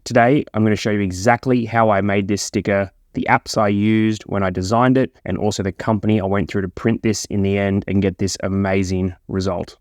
Today, I'm going to show you exactly how I made this sticker, the apps I used when I designed it, and also the company I went through to print this in the end and get this amazing result.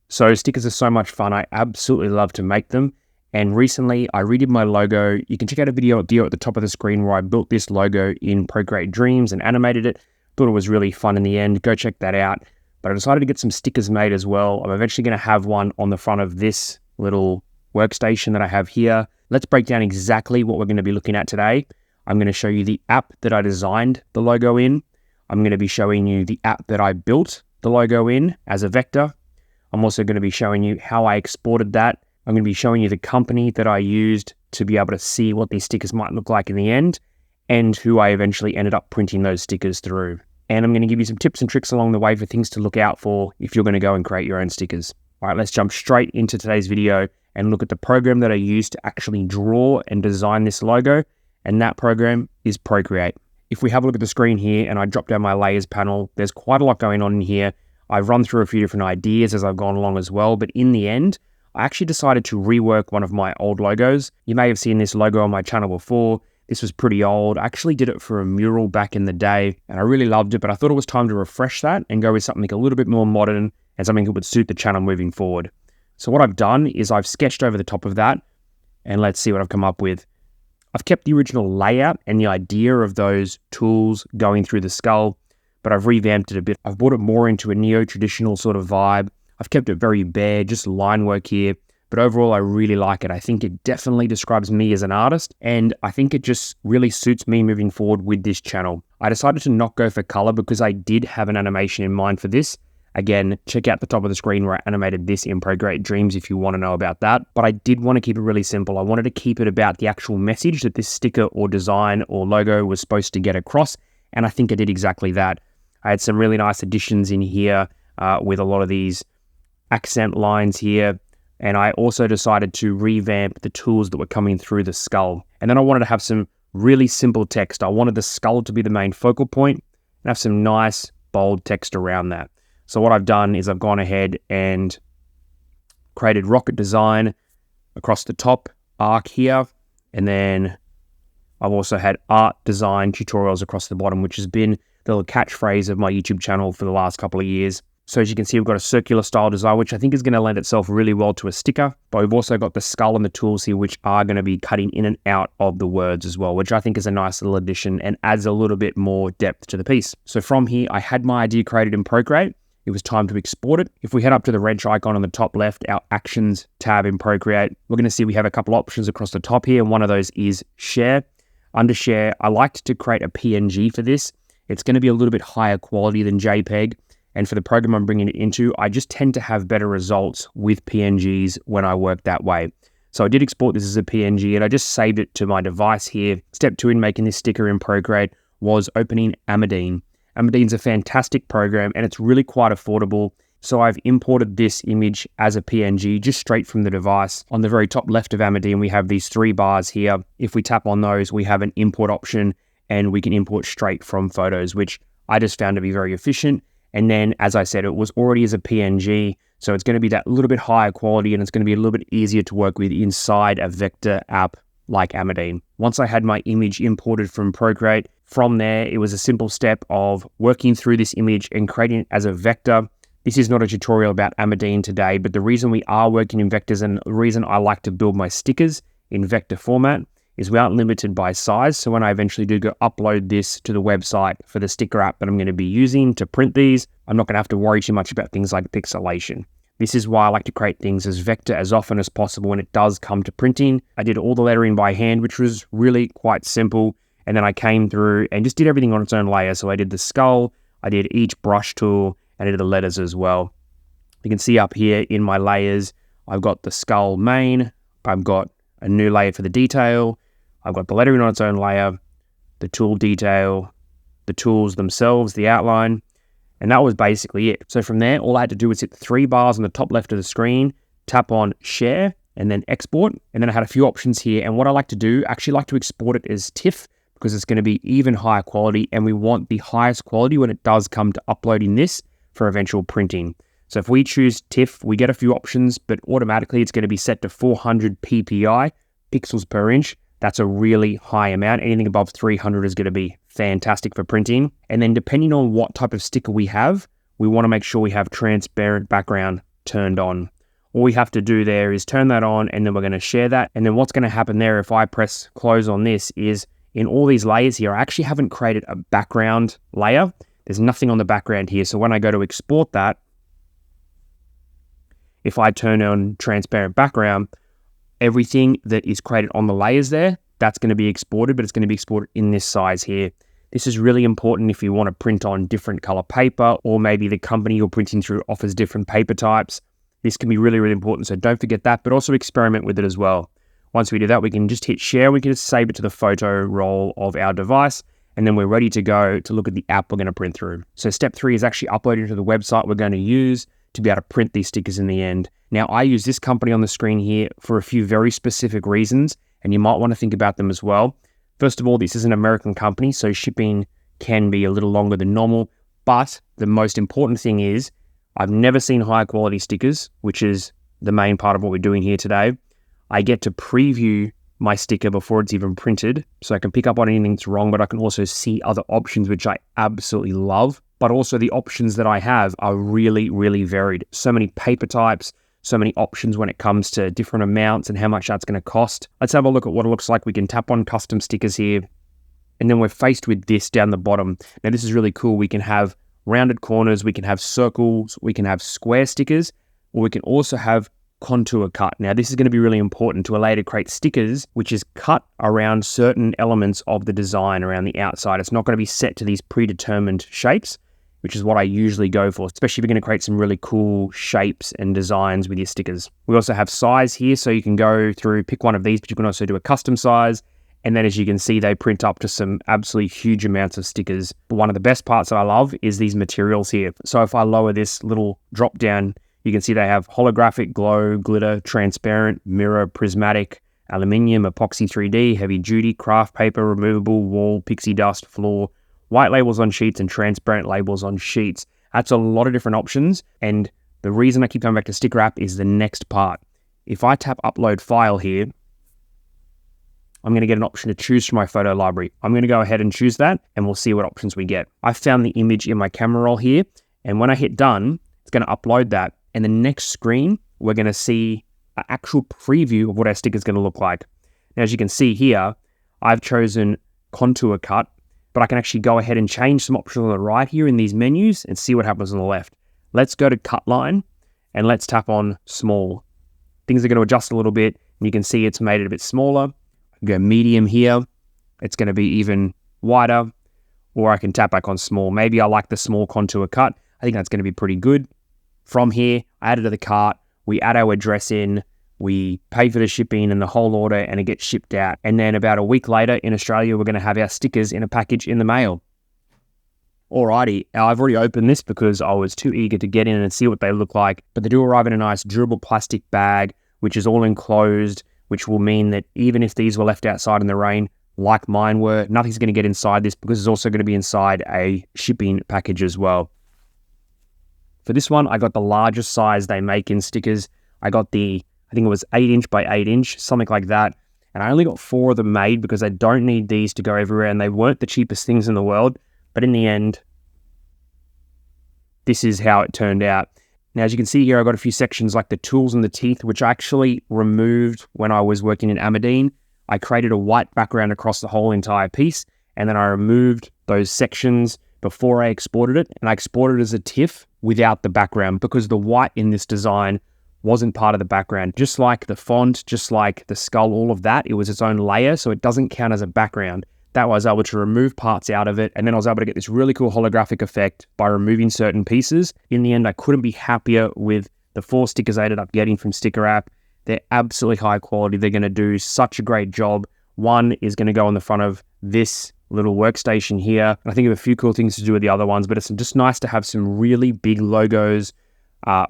So stickers are so much fun. I absolutely love to make them. And recently I redid my logo. You can check out a video at the top of the screen where I built this logo in Procreate Dreams and animated it. Thought it was really fun in the end. Go check that out. But I decided to get some stickers made as well. I'm eventually going to have one on the front of this little workstation that I have here. Let's break down exactly what we're going to be looking at today. I'm going to show you the app that I designed the logo in. I'm going to be showing you the app that I built the logo in as a vector. I'm also going to be showing you how I exported that. I'm going to be showing you the company that I used to be able to see what these stickers might look like in the end and who I eventually ended up printing those stickers through. And I'm going to give you some tips and tricks along the way for things to look out for if you're going to go and create your own stickers. All right, let's jump straight into today's video and look at the program that I used to actually draw and design this logo. And that program is Procreate. If we have a look at the screen here and I drop down my layers panel, there's quite a lot going on in here. I've run through a few different ideas as I've gone along as well, but in the end, I actually decided to rework one of my old logos. You may have seen this logo on my channel before. This was pretty old. I actually did it for a mural back in the day, and I really loved it, but I thought it was time to refresh that and go with something a little bit more modern and something that would suit the channel moving forward. So what I've done is I've sketched over the top of that, and let's see what I've come up with. I've kept the original layout and the idea of those tools going through the skull, but I've revamped it a bit. I've brought it more into a neo-traditional sort of vibe. I've kept it very bare, just line work here, but overall I really like it. I think it definitely describes me as an artist, and I think it just really suits me moving forward with this channel. I decided to not go for color because I did have an animation in mind for this. Again, check out the top of the screen where I animated this in Procreate Dreams if you want to know about that. But I did want to keep it really simple. I wanted to keep it about the actual message that this sticker or design or logo was supposed to get across, and I think I did exactly that. I had some really nice additions in here with a lot of these accent lines here. And I also decided to revamp the tools that were coming through the skull. And then I wanted to have some really simple text. I wanted the skull to be the main focal point and have some nice bold text around that. So what I've done is I've gone ahead and created rocket design across the top arc here. And then I've also had art design tutorials across the bottom, which has been the little catchphrase of my YouTube channel for the last couple of years. So as you can see, we've got a circular style design, which I think is going to lend itself really well to a sticker. But we've also got the skull and the tools here, which are going to be cutting in and out of the words as well, which I think is a nice little addition and adds a little bit more depth to the piece. So from here, I had my idea created in Procreate. It was time to export it. If we head up to the wrench icon on the top left, our Actions tab in Procreate, we're going to see we have a couple options across the top here, and one of those is Share. Under Share, I liked to create a PNG for this. It's going to be a little bit higher quality than JPEG. And for the program I'm bringing it into, I just tend to have better results with PNGs when I work that way. So I did export this as a PNG and I just saved it to my device here. Step 2 in making this sticker in Procreate was opening Amadine. Amadine's a fantastic program and it's really quite affordable. So I've imported this image as a PNG just straight from the device. On the very top left of Amadine, we have these 3 bars here. If we tap on those, we have an import option and we can import straight from photos, which I just found to be very efficient. And then, as I said, it was already as a PNG, so it's going to be that little bit higher quality and it's going to be a little bit easier to work with inside a vector app like Amadine. Once I had my image imported from Procreate, from there, it was a simple step of working through this image and creating it as a vector. This is not a tutorial about Amadine today, but the reason we are working in vectors and the reason I like to build my stickers in vector format is we aren't limited by size. So when I eventually do go upload this to the website for the sticker app that I'm going to be using to print these, I'm not going to have to worry too much about things like pixelation. This is why I like to create things as vector as often as possible when it does come to printing. I did all the lettering by hand, which was really quite simple. And then I came through and just did everything on its own layer. So I did the skull, I did each brush tool, and I did the letters as well. You can see up here in my layers, I've got the skull main, I've got a new layer for the detail, I've got the lettering on its own layer, the tool detail, the tools themselves, the outline, and that was basically it. So from there, all I had to do was hit the 3 bars on the top left of the screen, tap on Share, and then Export. And then I had a few options here. And what I like to do, I actually like to export it as TIFF because it's going to be even higher quality, and we want the highest quality when it does come to uploading this for eventual printing. So if we choose TIFF, we get a few options, but automatically it's going to be set to 400 ppi, pixels per inch. That's a really high amount. Anything above 300 is going to be fantastic for printing. And then depending on what type of sticker we have, we want to make sure we have transparent background turned on. All we have to do there is turn that on, and then we're going to share that. And then what's going to happen there if I press close on this is in all these layers here, I actually haven't created a background layer. There's nothing on the background here. So when I go to export that, if I turn on transparent background, everything that is created on the layers there, that's going to be exported, but it's going to be exported in this size here. This is really important if you want to print on different color paper, or maybe the company you're printing through offers different paper types. This can be really, really important. So don't forget that, but also experiment with it as well. Once we do that, we can just hit share. We can just save it to the photo roll of our device, and then we're ready to go to look at the app we're going to print through. So step 3 is actually uploading to the website we're going to use to be able to print these stickers in the end. Now, I use this company on the screen here for a few very specific reasons, and you might want to think about them as well. First of all, this is an American company, so shipping can be a little longer than normal, but the most important thing is I've never seen high quality stickers, which is the main part of what we're doing here today. I get to preview my sticker before it's even printed, so I can pick up on anything that's wrong, but I can also see other options, which I absolutely love. But also the options that I have are really, really varied. So many paper types, so many options when it comes to different amounts and how much that's going to cost. Let's have a look at what it looks like. We can tap on custom stickers here, and then we're faced with this down the bottom. Now this is really cool. We can have rounded corners, we can have circles, we can have square stickers, or we can also have contour cut. Now this is going to be really important to allow you to create stickers which is cut around certain elements of the design around the outside. It's not going to be set to these predetermined shapes, which is what I usually go for, especially if you're going to create some really cool shapes and designs with your stickers. We also have size here, so you can go through, pick one of these, but you can also do a custom size. And then as you can see, they print up to some absolutely huge amounts of stickers. But one of the best parts that I love is these materials here. So if I lower this little drop down, you can see they have holographic, glow, glitter, transparent, mirror, prismatic, aluminium, epoxy 3D, heavy duty, craft paper, removable, wall, pixie dust, floor, white labels on sheets, and transparent labels on sheets. That's a lot of different options. And the reason I keep coming back to Sticker App is the next part. If I tap upload file here, I'm going to get an option to choose from my photo library. I'm going to go ahead and choose that, and we'll see what options we get. I found the image in my camera roll here, and when I hit done, it's going to upload that. And the next screen, we're going to see an actual preview of what our sticker is going to look like. Now, as you can see here, I've chosen contour cut, but I can actually go ahead and change some options on the right here in these menus and see what happens on the left. Let's go to cut line, and let's tap on small. Things are going to adjust a little bit, and you can see it's made it a bit smaller. Go medium here, it's going to be even wider, or I can tap back on small. Maybe I like the small contour cut. I think that's going to be pretty good. From here, I add it to the cart, we add our address in, we pay for the shipping and the whole order, and it gets shipped out. And then about a week later in Australia, we're going to have our stickers in a package in the mail. Alrighty, I've already opened this because I was too eager to get in and see what they look like, but they do arrive in a nice durable plastic bag, which is all enclosed, which will mean that even if these were left outside in the rain, like mine were, nothing's going to get inside this because it's also going to be inside a shipping package as well. For this one, I got the largest size they make in stickers. I got the, I think it was 8" by 8", something like that. And I only got 4 of them made because I don't need these to go everywhere, and they weren't the cheapest things in the world. But in the end, this is how it turned out. Now, as you can see here, I've got a few sections like the tools and the teeth, which I actually removed when I was working in Amadine. I created a white background across the whole entire piece, and then I removed those sections before I exported it, and I exported it as a TIFF without the background because the white in this design wasn't part of the background. Just like the font, just like the skull, all of that, it was its own layer, so it doesn't count as a background. That way I was able to remove parts out of it, and then I was able to get this really cool holographic effect by removing certain pieces. In the end, I couldn't be happier with the 4 stickers I ended up getting from Sticker App. They're absolutely high quality. They're going to do such a great job. One is going to go on the front of this little workstation here. I think of a few cool things to do with the other ones, but it's just nice to have some really big logos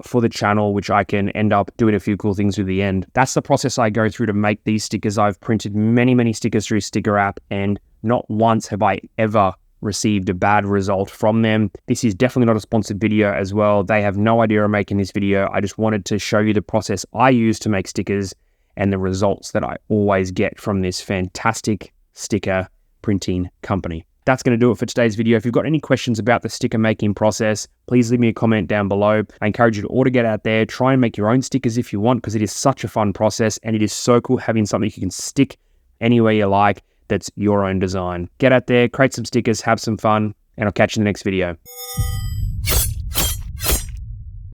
for the channel, which I can end up doing a few cool things with the end. That's the process I go through to make these stickers. I've printed many, many stickers through Sticker App, and not once have I ever received a bad result from them. This is definitely not a sponsored video as well. They have no idea I'm making this video. I just wanted to show you the process I use to make stickers and the results that I always get from this fantastic sticker printing company. That's going to do it for today's video. If you've got any questions about the sticker making process, please leave me a comment down below. I encourage you to order, get out there, try and make your own stickers if you want, because it is such a fun process and it is so cool having something you can stick anywhere you like that's your own design. Get out there, create some stickers, have some fun, and I'll catch you in the next video.